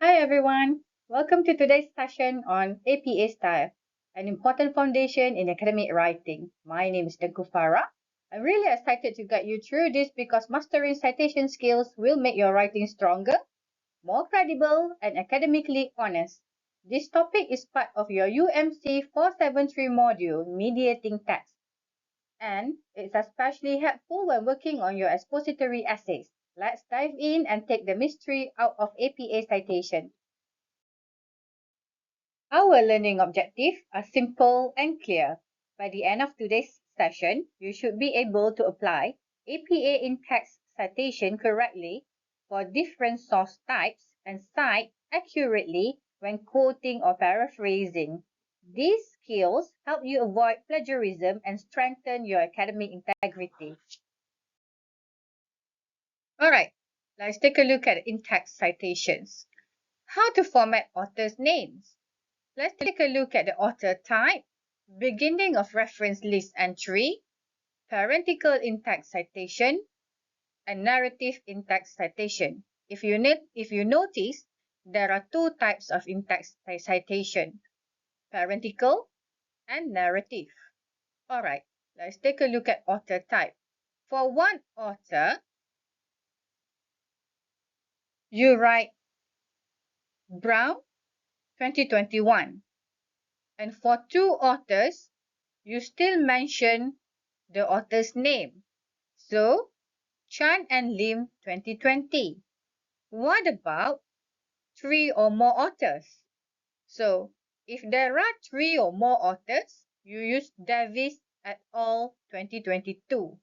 Hi everyone, welcome to today's session on APA Style, an important foundation in academic writing. My name is Tengku Farah. I'm really excited to guide you through this because mastering citation skills will make your writing stronger, more credible, and academically honest. This topic is part of your UMC473 module, Mediating Text, and it's especially helpful when working on your expository essays. Let's dive in and take the mystery out of APA citation. Our learning objectives are simple and clear. By the end of today's session, you should be able to apply APA in-text citation correctly for different source types and cite accurately when quoting or paraphrasing. These skills help you avoid plagiarism and strengthen your academic integrity. Alright, let's take a look at in-text citations. How to format authors' names. Let's take a look at the author type, beginning of reference list entry, parenthetical in-text citation, and narrative in-text citation. If you notice, there are two types of in-text citation, parenthetical and narrative. Alright, let's take a look at author type. For one author, you write Brown 2021. And for two authors, you still mention the author's name. So, Chan and Lim 2020. What about three or more authors? So, if there are three or more authors, you use Davis et al. 2022.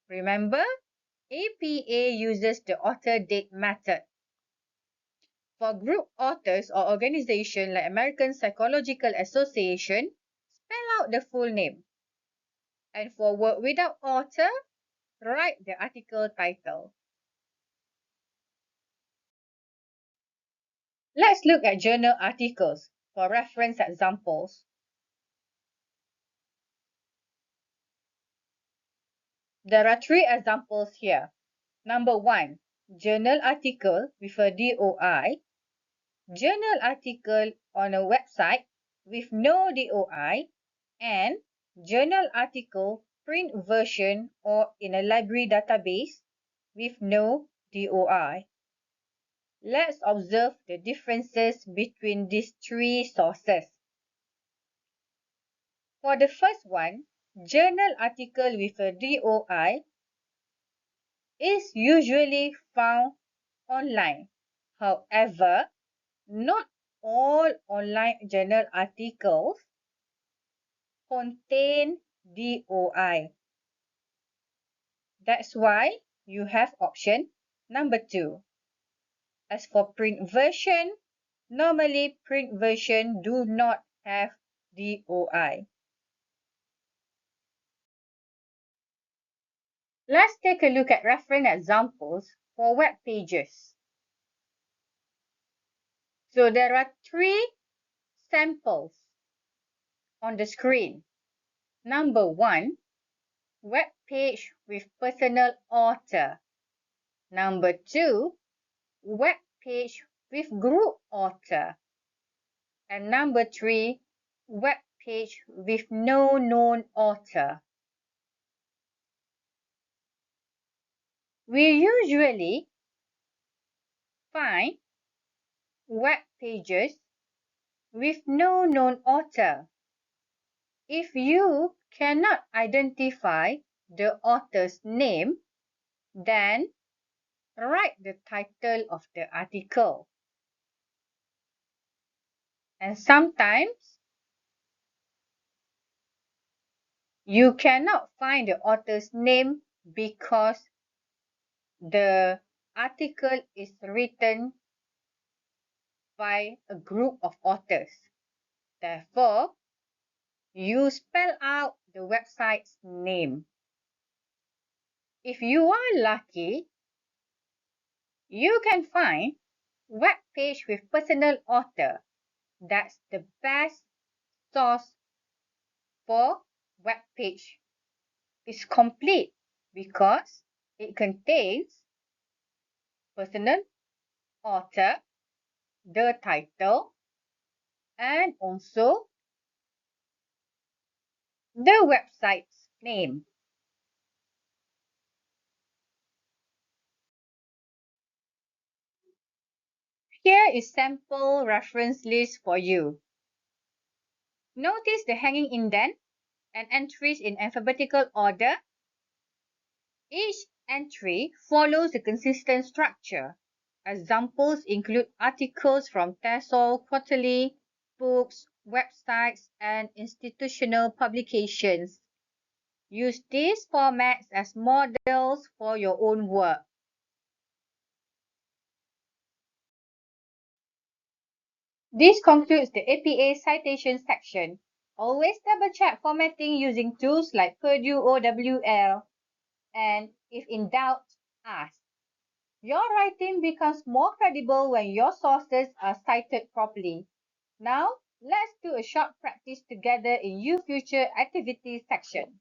Remember, APA uses the author date method. For group authors or organization like American Psychological Association, spell out the full name. And for work without author, write the article title. Let's look at journal articles for reference examples. There are three examples here. Number 1, journal article with a DOI, journal article on a website with no DOI, and journal article print version or in a library database with no DOI. Let's observe the differences between these three sources. For the first one, journal article with a DOI is usually found online. However, not all online journal articles contain DOI. That's why you have option number 2. As for print version, normally print version do not have DOI. Let's take a look at reference examples for web pages. So there are three samples on the screen. Number 1, web page with personal author. Number 2, web page with group author. And number 3, web page with no known author. We usually find web pages with no known author. If you cannot identify the author's name, then write the title of the article. And sometimes you cannot find the author's name because the article is written by a group of authors. Therefore, you spell out the website's name. If you are lucky, you can find web page with personal author. That's the best source for web page. It's complete because it contains personal author, the title, and also the website's name. Here is sample reference list for you. Notice the hanging indent and entries in alphabetical order. Each entry follows a consistent structure. Examples include articles from TESOL Quarterly, books, websites, and institutional publications. Use these formats as models for your own work. This concludes the APA citation section. Always double-check formatting using tools like Purdue OWL, and if in doubt, ask. Your writing becomes more credible when your sources are cited properly. Now, let's do a short practice together in U Future Activities section.